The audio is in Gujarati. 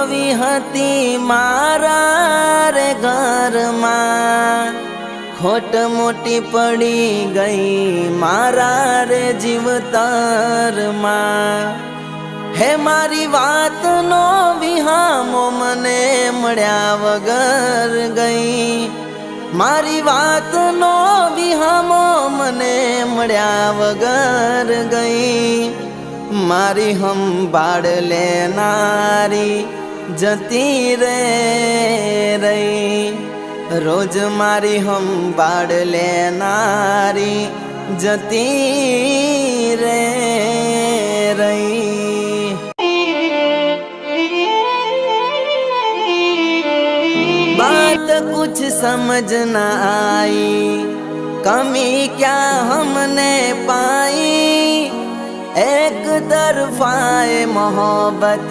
આવી હતી મારા રે ઘરમાં, ખોટ મોટી પડી ગઈ મારા રે જીવતરમાં। હે મારી વાતનો વિહામો મને મળ્યા વગર ગઈ, મારી વાતનો વિહામો મને મળ્યા વગર ગઈ। મારી સંભાળ લેનારી જતી રે રહી, રોજ મારી સંભાળ લેનારી જતી રે રહી। बात कुछ समझ न आई, कमी क्या हमने पाई, एक तरफाए मोहब्बत